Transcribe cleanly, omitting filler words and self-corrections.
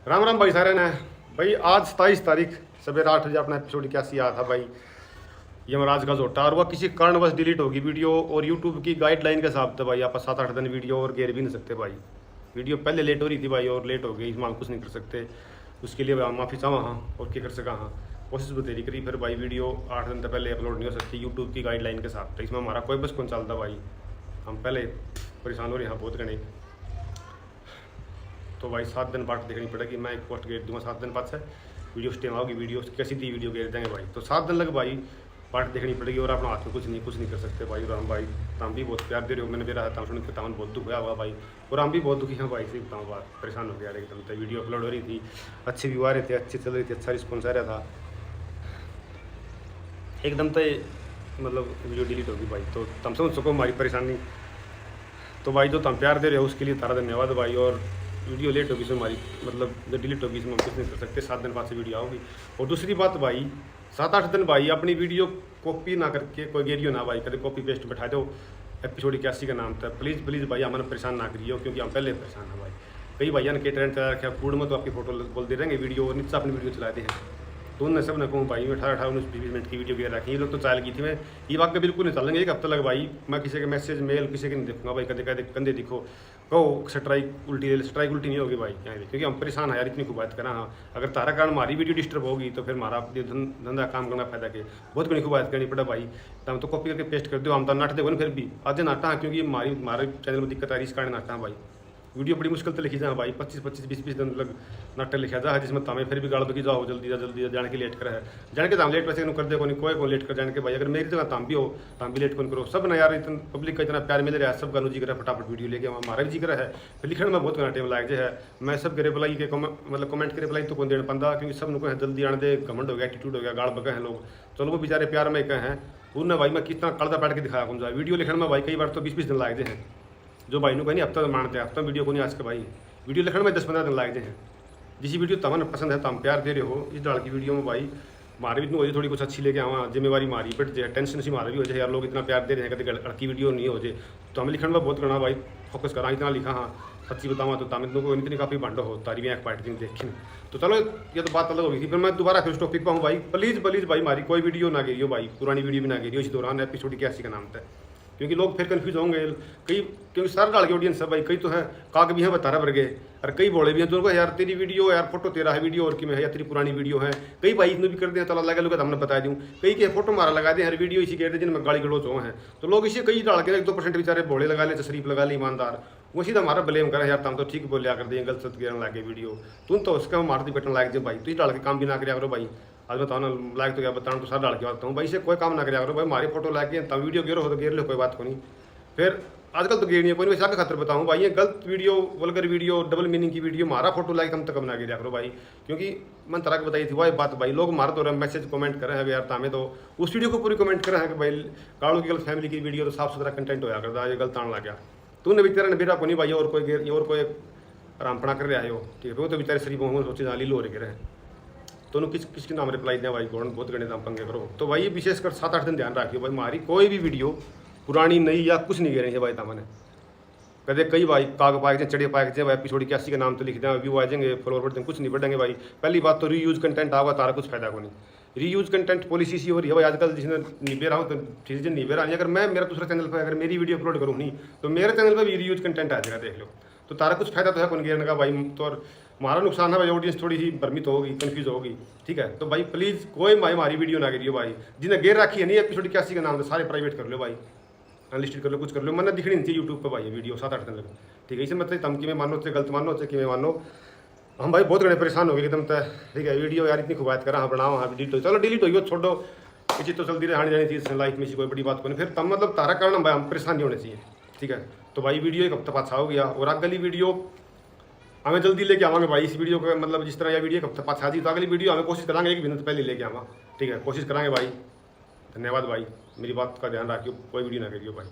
राम राम भाई सारे ने। भाई आज 27 तारीख सवेरे 8 बजे अपना एपिसोड 81 आया था भाई, यमराज का जोटा, और वह किसी कारणवश डिलीट होगी वीडियो। और यूट्यूब की गाइडलाइन के हिसाब से भाई आप 7-8 दिन वीडियो और घेर भी नहीं सकते भाई। वीडियो पहले लेट हो रही थी भाई और लेट हो गई, इसमें हम कुछ नहीं कर सकते। उसके लिए माफ़ी चाहा हाँ, और क्या कर सका हाँ। कोशिश बतेरी करी, फिर भाई वीडियो 8 दिन तक पहले अपलोड नहीं हो सकती यूट्यूब की गाइडलाइन के हिसाब से। इसमें हमारा कोई बस कौन चलता भाई, हम पहले परेशान हो रहे हैं बहुत घने। तो भाई 7 दिन बाद देखनी पड़ेगी। मैं एक पोस्ट गेट दूंगा 7 दिन बाद से वीडियो स्टेम आओगी, वीडियो कैसी थी वीडियो गेर देंगे भाई। तो 7 दिन लग भाई पार्ट देखनी पड़ेगी, और अपना हाथ में कुछ नहीं कर सकते भाई। और हम भाई तम भी बहुत प्यार दे रहे हो, मैंने मेरा तम सुन के तमन बहुत दुख हुआ भाई, और हम भी बहुत दुखी हैं भाई। सिर्फ बताऊँ बात, परेशान हो गया एकदम। तो वीडियो अपलोड हो रही थी, अच्छे व्यू आ रहे थे, अच्छी चल रही थी, अच्छा रिस्पॉन्स आ रहा था, एकदम तो मतलब वीडियो डिलीट होगी भाई। तो तुम समझ सको हमारी परेशानी। तो भाई जो तुम प्यार दे रहे हो उसके लिए तारा धन्यवाद भाई। और वीडियो लेट होगी इसमें हमारी मतलब जो डिलीट होगी इसमें हम कुछ नहीं कर सकते। 7 दिन बाद से वीडियो आओगी। और दूसरी बात भाई, 7-8 दिन भाई अपनी वीडियो कॉपी ना करके कोई गेरियो ना भाई, कभी कॉपी पेस्ट बैठा दो एपिसोड 81 का नाम था। प्लीज़ प्लीज़ भाई हमारा परेशान ना करिए, क्योंकि हम पहले परेशान हैं भाई। कई भैया ने के ट्रेंड चला रखा फूड में, तो आपकी फोटो बोल दे रहेंगे वीडियो नीचे अपनी वीडियो चला दे हैं। तो उन सब ने कहूँ भाई 18-19-20 मिनट की वीडियो गिर रखी। ये लोग तो चाल की थी, मैं ये वाक्य बिल्कुल नहीं चलेंगे। एक हफ्ता लग भाई, मैं किसी के मैसेज मेल किसी के नहीं देखूंगा भाई। कदे कदे कंधे दिखो कहो स्ट्राइक उल्टी नहीं होगी भाई यहाँ, क्योंकि हम परेशान है यार। इतनी खूब बात करा हाँ, अगर तारा कारण हमारी वीडियो डिस्टर्ब होगी तो फिर हमारा धंधा काम करना फायदा के बहुत बड़ी खूब बात करनी पड़ा भाई। तो हम तो कॉपी करके पेस्ट कर दो, हम तो नाट देखो ना फिर भी आज नाटा हाँ, क्योंकि हमारे चैनल में दिक्कत आ रही इस कारण नाटा भाई। वीडियो बड़ी मुश्किल से लिखी जा भाई, 25-20 दिन लग नाटक लिखा जा, जिसमें तमें फिर भी गाड़ दो कि जाओ जल्दी जा जाने के लेट कर है जाने के दाम लेट वैसे कर दे कोई लेट कर जाने के भाई। अगर मेरी जगह ताम भी हो ताम भी लेट कौन करो। सब ना यार इतना पब्लिक का इतना प्यार मिल रहा है, सब गानू जी कर फटाफट वीडियो लेके हमारा भी जी कर है। फिर लिखने में बहुत घना टाइम लाग जाए है। मैं सब के रिप्लाई के मतलब कमेंट के रिप्लाई तो कौन देना पंदा, क्योंकि सब नुको है जल्दी आने दे, घमंड हो गया, एटीट्यूड हो गया, गाड़ बगे हैं लोग। चलो वो बेचारे प्यार में कहे हैं उन्हें भाई मैं कितना कड़दा बैठ के दिखाया कौन सा वीडियो लिखने में भाई। कई बार तो 20-20 दिन लाग जाए हैं, जो भाई नु कहीं हफ्ता मानते हैं हफ्ता वीडियो को नहीं आज के भाई वीडियो लिखने में 10-15 दिन लाग जाए हैं। जिस वीडियो तमन पसंद है तम प्यार दे रहे हो, इस डाल की वीडियो में भाई मारे भी इतनी हो जाए थोड़ी कुछ अच्छी लेके आवा, जिम्मेवारी मारी बट जाए, टेंशन से मारा भी हो जाए यार। लोग इतना प्यार दे रहे हैं, कभी लड़की वीडियो नहीं हो जाए तो हमें लिखने में बहुत करना भाई फोकस करा। इतना लिखा हाँ सच्ची बताऊँ तो तमिल को इतनी काफ़ी भंड हो तारी भी एक पार्टी देखी। तो चलो ये तो बात अलग होगी थी। फिर मैं दोबारा फिर उस टॉपिक पर हूँ भाई। प्लीज़ भाई हमारी कोई वीडियो ना गिरी हो भाई, पुरानी वीडियो भी ना गिरी हो इस दौरान एपिसोड 81 का नाम था, क्योंकि लोग फिर कंफ्यूज होंगे। कई क्योंकि सारे डाल के ऑडियंस है भाई, कई तो हैं काग भी हैं बता भर गए, और कई बोले भी हैं जो यार तेरी वीडियो यार फोटो तेरा है वीडियो और कि मैं है या तेरी पुरानी वीडियो है। कई भाई इसमें भी कर दें, चला लगा लोग हमने बता दूँ। कई के फोटो मारा लगा दें हर वीडियो इसी कहते जिनमें गाली गलोच हो हैं, तो लोग इसे कई डाल के 1-2% बेचारे बोले लगा ले, शरीफ लगा ले ईमानदार, वो सीधा हमारा ब्लेम करें यार तुम तो ठीक बोलिया कर दिए, गलत गिरने लगे वीडियो तुम तो उसका मारती बैठने लग जाए भाई। तो इस डाल के काम भी ना करा करो भाई। आज बताओ ना लाइक तो क्या बताऊँ, तो सारा डाल के आता हूँ भाई, इसे कोई काम ना करा करो भाई। हमारी फोटो लाके तब वीडियो गिरो हो तो गिर लो, कोई बात को नहीं। फिर आजकल तो गिरनी है कोई, वैसे खातर बताऊँ भाई, ये गलत video vulgar video double meaning की वीडियो मारा फोटो लाइक हम तक ना गिरा करो भाई। क्योंकि मन तरह की बताई थी वही बात भाई, लोग मार तो रहे मैसेज कमेंट करे हैं यार तामे तो उस वीडियो को पूरी कमेंट करे हैं कि भाई काड़ों की गलत फैमिली की वीडियो तो साफ सुथरा कंटेंट होया करता, ये गलत आने लग गया। तूने बेचारा बेटा को नहीं भाई, और कोई आरामपना कर रहा हो ठीक है। वो तो बेचारे शरीफ होंगे सोचे जाली लो रहे हैं, तो उन्होंने किसके नाम रिप्लाई दिया भाई, गौरन बहुत गणे नाम पंगे करो। तो भाई विशेषकर 7-8 दिन ध्यान रखियो भाई, हमारी कोई भी वीडियो पुरानी नई या कुछ नहीं गिर रही है भाई। तामने कदे कई भाई काग पाए जाए चढ़े पाए जाए भाई एपिसोड 81 के नाम तो लिख दें, व्यू आ जाएंगे, फॉलोअर बढ़ जाएंगे, कुछ नहीं बढ़ेंगे भाई। पहली बात तो रीयूज कंटेंट आगा तारा कुछ फायदा को नहीं। रीयूज कंटेंट पॉलिसी सी हो रही है भाई आजकल, जिसने निभे रहा हूँ तो चीज़ें निभे रहा नहीं। अगर मैं मेरा दूसरा चैनल पर अगर मेरी वीडियो अपलोड करूँ नहीं तो मेरे चैनल पर भी रीयूज कंटेंट आ जाएगा, देख लो। तो तारा कुछ फायदा तो है कौन गिरने का भाई। तो और हमारा नुकसान है भाई, ऑडियंस थोड़ी सी भ्रमित होगी, कन्फ्यूज होगी ठीक है। तो भाई प्लीज़ कोई भाई हमारी वीडियो ना गिरी हो भाई, जिन्हें गिर रखी है नहीं एपिसोड 81 का नाम तो सारे प्राइवेट कर लो भाई, अनलिस्टेड कर लो, कुछ कर लो, मैंने दिखनी नहीं चाहिए यूट्यूब पर भाई वीडियो 7-8 दिन लगे ठीक है। इसे मतलब धमकी में मानो चाहे गलत मानो चाहे कि मैं मानो, हम भाई बहुत घने परेशान हो गए एकदम तय ठीक है। वीडियो यार इतनी खुबात करा हाँ बनाओ हाँ डिलीट हो, चलो डिलीट हो छोड़ो, ये चीज़ तो चलती रही, हानि जानी चीज़ लाइफ में कोई बड़ी बात को नहीं। फिर तब मतलब तारा कारण भाई हम परेशान नहीं होने चाहिए ठीक है। तो भाई वीडियो एक हफ्ता पाछा हो गया, और अगली वीडियो हमें जल्दी लेके आवांगे भाई। इस वीडियो को मतलब जिस तरह यह वीडियो एक हफ्ता पाछा दी तो अगली वीडियो हमें कोशिश करांगे 1 महीने पहले लेके आवा ठीक है, कोशिश करांगे भाई। धन्यवाद भाई, मेरी बात का ध्यान रखियो, कोई वीडियो ना करियो भाई।